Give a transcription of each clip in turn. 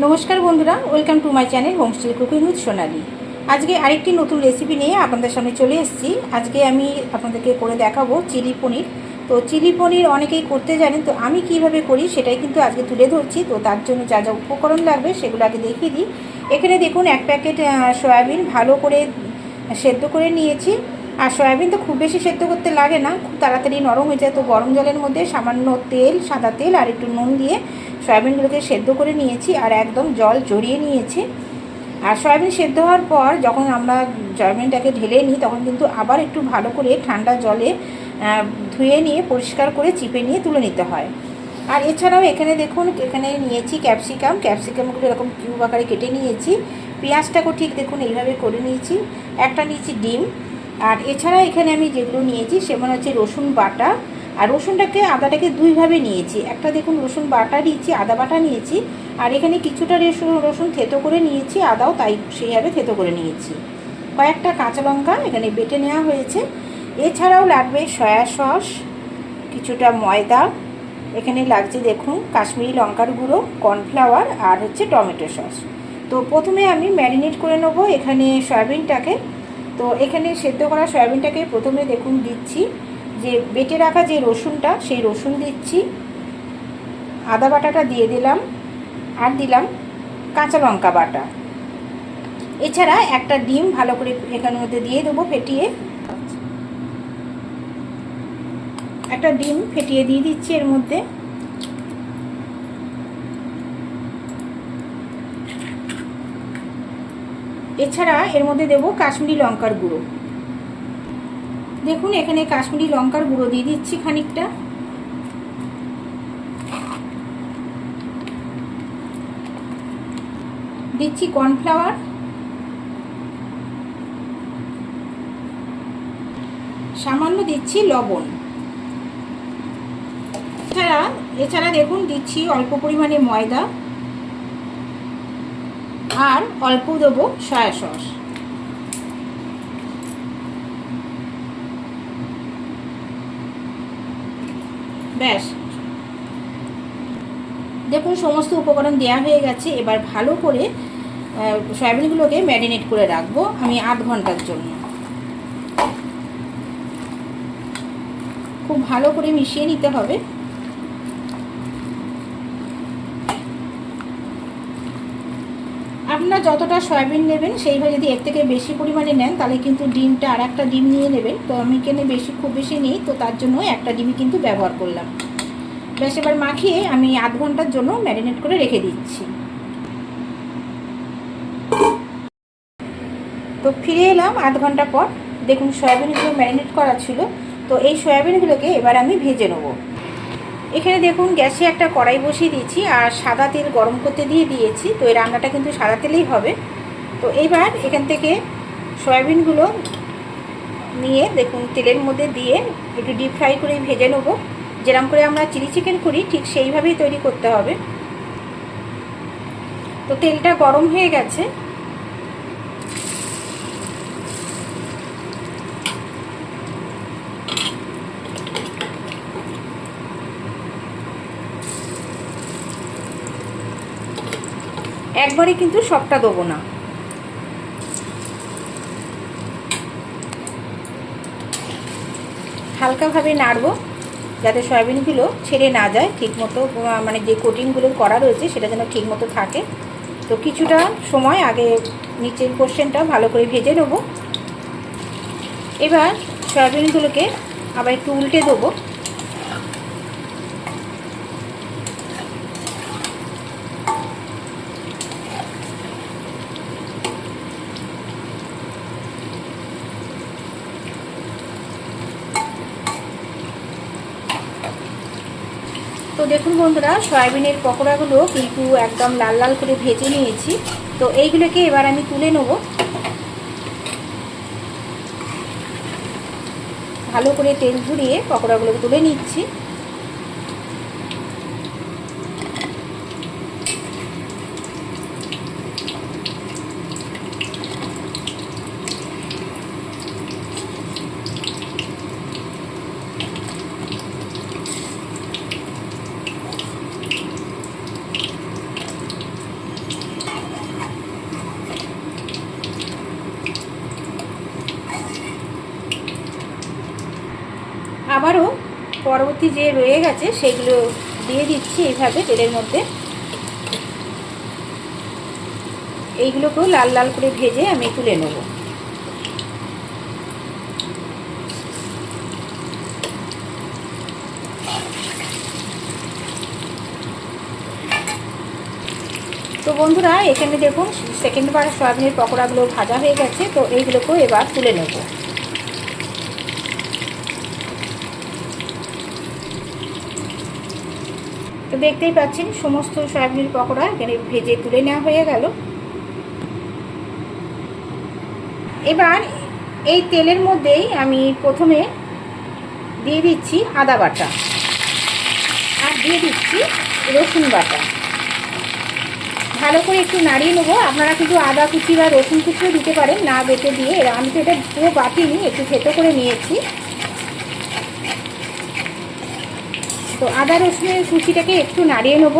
নমস্কার বন্ধুরা, welcome to my channel homestyle cooking with Sonali. আজকে আরেকটি নতুন রেসিপি নিয়ে আপনাদের সামনে চলে এসেছি। আজকে আমি আপনাদেরকে করে দেখাবো চিলি পনির। তো চিলি পনির অনেকেই করতে জানেন, তো আমি কিভাবে করি সেটাই কিন্তু আজকে তুলে ধরছি। তো তার জন্য যা যা উপকরণ লাগবে সেগুলো আগে দেখিয়ে দিই। এখানে দেখুন এক প্যাকেট সয়াবিন ভালো করে সেদ্ধ করে নিয়েছি। আর সয়াবিন তো খুব বেশি সেদ্ধ করতে লাগে না, খুব তাড়াতাড়ি নরম হয়ে যায়। তো গরম জলের মধ্যে সামান্য তেল, সাদা তেল আর একটু নুন দিয়ে সয়াবিনগুলোকে সেদ্ধ করে নিয়েছি আর একদম জল ঝরিয়ে নিয়েছি। আর সয়াবিন সেদ্ধ হওয়ার পর যখন আমরা সয়াবিনটাকে ঢেলে নিই তখন কিন্তু আবার একটু ভালো করে ঠান্ডা জলে ধুয়ে নিয়ে পরিষ্কার করে চিপে নিয়ে তুলে নিতে হয়। আর এছাড়াও এখানে দেখুন, এখানে নিয়েছি ক্যাপসিকামগুলো এরকম কিউব আকারে কেটে নিয়েছি। পেঁয়াজটাকেও ঠিক দেখুন এইভাবে করে নিয়েছি। একটা নিয়েছি ডিম। আর এছাড়া এখানে আমি যেগুলো নিয়েছি সেগুলো হচ্ছে রসুন বাটা। আর রসুনটাকে আদাটাকে দুইভাবে নিয়েছি। একটা দেখুন রসুন বাটা নিয়েছি, আদা বাটা নিয়েছি। আর এখানে কিছুটা রসুন থেতো করে নিয়েছি, আদাও তাই সেইভাবে থেতো করে নিয়েছি। কয়েকটা কাঁচা লঙ্কা এখানে বেটে নেওয়া হয়েছে। এছাড়াও লাগবে সয়া সস, কিছুটা ময়দা, এখানে লাগছে দেখুন কাশ্মীরি লঙ্কার গুঁড়ো, কর্নফ্লাওয়ার আর হচ্ছে টমেটো সস। তো প্রথমে আমি ম্যারিনেট করে নেব এখানে সয়াবিনটাকে। তো এখানে সেদ্ধ করা সয়াবিনটাকে প্রথমে দেখুন দিচ্ছি যে বেটে রাখা যে রসুনটা, সেই রসুন দিচ্ছি, আদা বাটাটা দিয়ে দিলাম, আর দিলাম কাঁচা লঙ্কা বাটা। এছাড়া একটা ডিম ভালো করে এখানের মধ্যে দিয়ে দেবো ফেটিয়ে। একটা ডিম ফেটিয়ে দিয়ে দিচ্ছি এর মধ্যে। এছাড়া এর মধ্যে দেবো কাশ্মীরি লঙ্কার গুঁড়ো। দেখুন এখানে কাশ্মীরি লঙ্কার গুঁড়ো দিয়ে দিচ্ছি খানিকটা। দিচ্ছি কর্নফ্লাওয়ার, সামান্য দিচ্ছি লবণ। এছাড়া দেখুন দিচ্ছি অল্প পরিমাণে ময়দা আর অল্প দেবো সয়া সস। ব্যাস, দেখুন সমস্ত উপকরণ দেওয়া হয়ে গেছে। এবার ভালো করে সয়াবিনগুলোকে ম্যারিনেট করে রাখবো আমি 8 ঘন্টার জন্য। খুব ভালো করে মিশিয়ে নিতে হবে। আপনারা যতটা সয়াবিন নেবেন সেইভাবে যদি এর থেকে বেশি পরিমাণে নেন তাহলে কিন্তু ডিমটা আর একটা ডিম নিয়ে নেবেন। তো আমি এখানে খুব বেশি নেই, তো তার জন্য একটা ডিমই কিন্তু ব্যবহার করলাম। ব্যাস, এবার মাখিয়ে আমি 8 ঘন্টার জন্য ম্যারিনেট করে রেখে দিচ্ছি। তো ফিরে এলাম 8 ঘন্টা পর। দেখুন সয়াবিনগুলো ম্যারিনেট করা ছিল। তো এই সয়াবিনগুলোকে এবার আমি ভেজে নেব। এখানে দেখুন গ্যাসে একটা কড়াই বসিয়ে দিয়েছি আর সাদা তেল গরম করতে দিয়ে দিয়েছি। তো এই রান্নাটা কিন্তু সাদা তেলেই হবে। তো এবার এখান থেকে সয়াবিনগুলো নিয়ে দেখুন তেলের মধ্যে দিয়ে একটু ডিপ ফ্রাই করে ভেজে নেব। যেরকম করে আমরা চিলি চিকেন করি ঠিক সেইভাবেই তৈরি করতে হবে। তো তেলটা গরম হয়ে গেছে। একবারে কিন্তু সবটা দেবো না, হালকাভাবে নাড়বো যাতে সয়াবিনগুলো ছেড়ে না যায় ঠিকমতো, মানে যে কোটিংগুলো করা রয়েছে সেটা যেন ঠিকমতো থাকে। তো কিছুটা সময় আগে নিচের পোর্শনটা ভালো করে ভেজে নেবো। এবার সয়াবিনগুলোকে আবার একটু উল্টে দেবো। তো দেখুন বন্ধুরা, সয়াবিনের পকোড়াগুলো কিন্তু একদম লাল লাল করে ভেজে নিয়েছি। তো এইগুলোকে এবার আমি তুলে নেব। ভালো করে তেল ঝরিয়ে পকোড়াগুলোকে তুলে নিচ্ছি। পরবর্তী যে রয়ে গেছে সেগুলো দিয়ে দিচ্ছি এইভাবে তেলের মধ্যে। এইগুলোকেও লাল লাল করে ভেজে আমি তুলে নেব। তো বন্ধুরা এখানে দেখুন সেকেন্ডবার সয়াবিনের পকোড়াগুলো ভাজা হয়ে গেছে। তো এইগুলোকেও এবার তুলে নেব। তো দেখতেই পাচ্ছেন সমস্ত সয়াবিনের পকোড়া এখানে ভেজে তুলে নেওয়া হয়ে গেল। এবার এই তেলের মধ্যেই আমি প্রথমে দিয়ে দিচ্ছি আদা বাটা আর দিয়ে দিচ্ছি রসুন বাটা। ভালো করে একটু নাড়িয়ে নেবো। আপনারা কিন্তু আদা কুচি বা রসুন কুচিও দিতে পারেন না বেটে দিয়ে। আমি তো এটা পুরো বাটিনি, একটু থেতো করে নিয়েছি। তো আদা রসুনের কুচিটাকে একটু নাড়িয়ে নেব।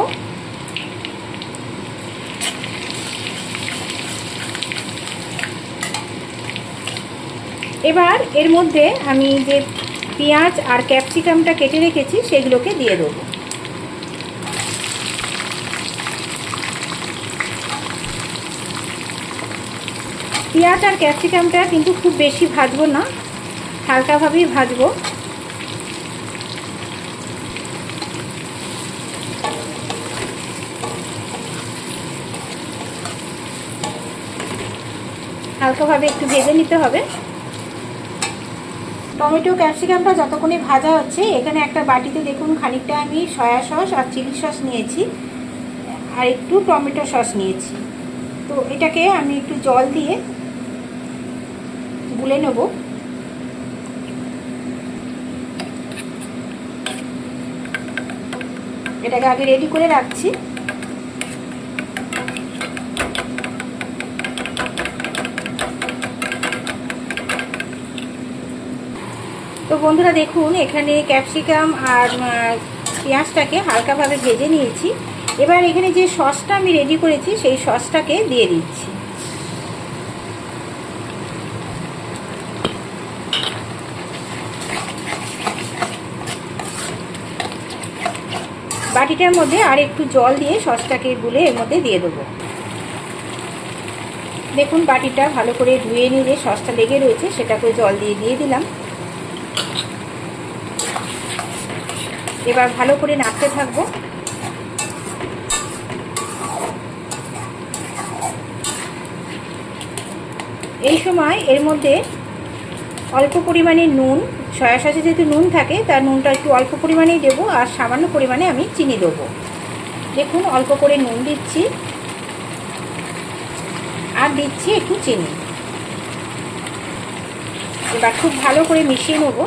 এবার এর মধ্যে আমি যে পেঁয়াজ আর ক্যাপসিকামটা কেটে রেখেছি সেগুলোকে দিয়ে দেবো। পেঁয়াজ আর ক্যাপসিকামটা কিন্তু খুব বেশি ভাজবো না, হালকাভাবেই ভাজবো। হালকাভাবে একটু ভেজে নিতে হবে। টমেটো ক্যাপসিকামটা যতক্ষণে ভাজা হচ্ছে এখানে একটা বাটিতে দেখুন খানিকটা আমি সয়া সস আর চিলি সস নিয়েছি আর একটু টমেটো সস নিয়েছি। তো এটাকে আমি একটু জল দিয়ে গুলে নেব। এটাকে আগে রেডি করে রাখছি। তো বন্ধুরা দেখুন এখানে ক্যাপসিকাম আর পেঁয়াজটাকে হালকাভাবে ভেজে নিয়েছি। এবার এখানে যে সসটা আমি রেডি করেছি সেই সসটাকে দিয়ে দিচ্ছি। বাটিটার মধ্যে আর একটু জল দিয়ে সসটাকে গুলে এর মধ্যে দিয়ে দেবো। দেখুন বাটিটা ভালো করে ধুয়ে নিয়ে যে সসটা লেগে রয়েছে সেটাকে জল দিয়ে দিলাম। এবার ভালো করে নাড়তে থাকবো। এই সময় এর মধ্যে অল্প পরিমাণে নুন, সয়া সসে যেহেতু নুন থাকে তার নুনটা একটু অল্প পরিমাণেই দেবো আর সামান্য পরিমাণে আমি চিনি দেবো। দেখুন অল্প করে নুন দিচ্ছি আর দিচ্ছি একটু চিনি। এবার খুব ভালো করে মিশিয়ে নেব।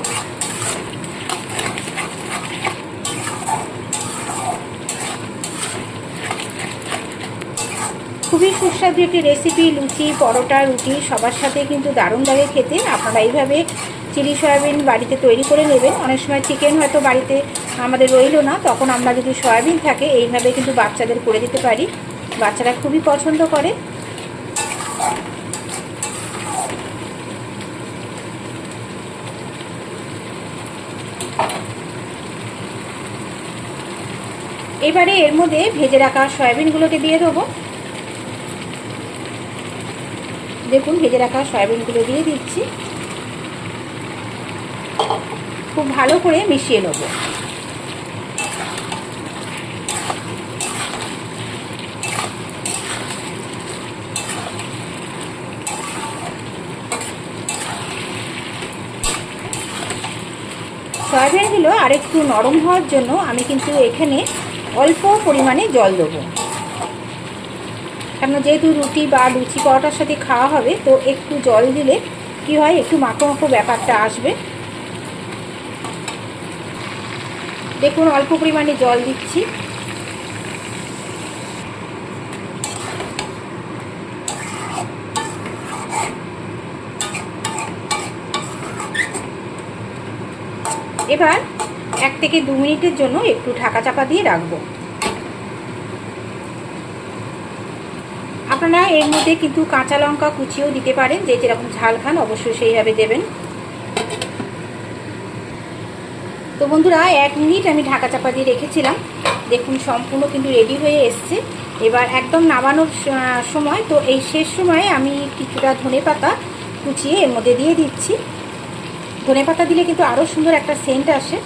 খুবই সুস্বাদু একটি রেসিপি, লুচি পরোটা রুটি সবার সাথে কিন্তু দারুণ লাগে খেতে। আপনারা এইভাবে চিলি সয়াবিন বাড়িতে তৈরি করে নেবেন। অনেক সময় চিকেন হয়তো বাড়িতে আমাদের রইল না, তখন আমরা যদি সয়াবিন থাকে এইভাবে কিন্তু বাচ্চাদের করে দিতে পারি। বাচ্চারা খুবই পছন্দ করে। এবারে এর মধ্যে ভেজে রাখা সয়াবিনগুলোকে দিয়ে দেবো। দেখুন ভেজে রাখা সয়াবিনগুলো দিয়ে দিচ্ছি। খুব ভালো করে মিশিয়ে নেব। সয়াবিনগুলো আরেকটু নরম হওয়ার জন্য আমি কিন্তু এখানে অল্প পরিমাণে জল দেবো। কারণ যেহেতু রুটি বা লুচি পরোটার সাথে খাওয়া হবে, তো একটু জল দিলে কি হয় একটু মাখো মাখো ব্যাপারটা আসবে। দেখুন অল্প পরিমাণে জল দিচ্ছি। এবার 1 থেকে 2 মিনিটের জন্য একটু ঢাকা চাপা দিয়ে রাখবো। আপনারা এর মধ্যে কিন্তু কাঁচা লঙ্কা কুচিও দিতে পারেন, যে যেরকম ঝাল খান অবশ্যই সেইভাবে দেবেন। তো বন্ধুরা 1 মিনিট আমি ঢাকা চাপা দিয়ে রেখেছিলাম। দেখুন সম্পূর্ণ কিন্তু রেডি হয়ে এসছে। এবার একদম নামানোর সময়, তো এই শেষ সময়ে আমি কিছুটা ধনেপাতা কুচিয়ে এর মধ্যে দিয়ে দিচ্ছি। ধনেপাতা দিলে কিন্তু আরও সুন্দর একটা সেন্ট আসে।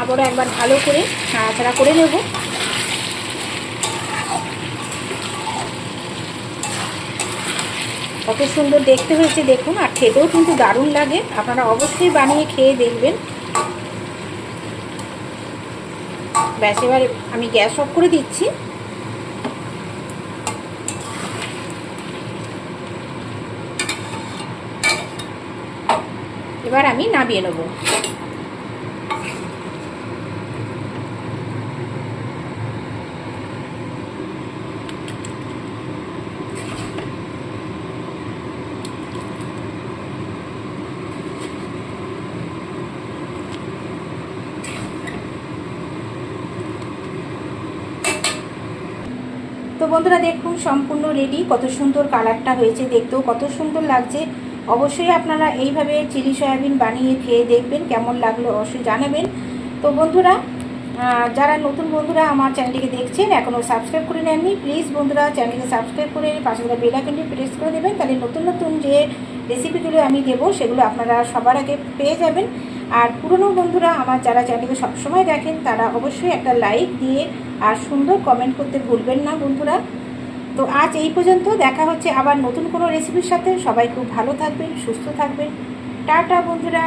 আবারও একবার ভালো করে নাড়াচাড়া করে নেব। কত সুন্দর দেখতে হয়েছে দেখুন, আর খেতেও কিন্তু দারুণ লাগে। আপনারা অবশ্যই বানিয়ে খেয়ে দেখবেন। ব্যাস, এবার আমি গ্যাস অফ করে দিচ্ছি। এবার আমি নামিয়ে নেব। তো বন্ধুরা দেখুন সম্পূর্ণ রেডি। কত সুন্দর কালারটা হয়েছে, দেখতেও কত সুন্দর লাগছে। অবশ্যই আপনারা এইভাবে চিলি সয়াবিন বানিয়ে খেয়ে দেখবেন, কেমন লাগলো অবশ্যই জানাবেন। তো বন্ধুরা, যারা নতুন বন্ধুরা আমার চ্যানেলটিকে দেখছেন এখনও সাবস্ক্রাইব করে নেননি, প্লিজ বন্ধুরা চ্যানেলকে সাবস্ক্রাইব করে পাশে থাকা বেল আইকনটি প্রেস করে দেবেন। তাহলে নতুন নতুন যে রেসিপিগুলো আমি দেবো সেগুলো আপনারা সবার আগে পেয়ে যাবেন। আর পুরনো বন্ধুরা আমার যারা চ্যানেলকে সবসময় দেখেন তারা অবশ্যই একটা লাইক দিয়ে আর সুন্দর কমেন্ট করতে ভুলবেন না বন্ধুরা। তো আজ এই পর্যন্ত, দেখা হচ্ছে আবার নতুন কোনো রেসিপির সাথে। সবাই খুব ভালো থাকবেন, সুস্থ থাকবেন। টাটা বন্ধুরা।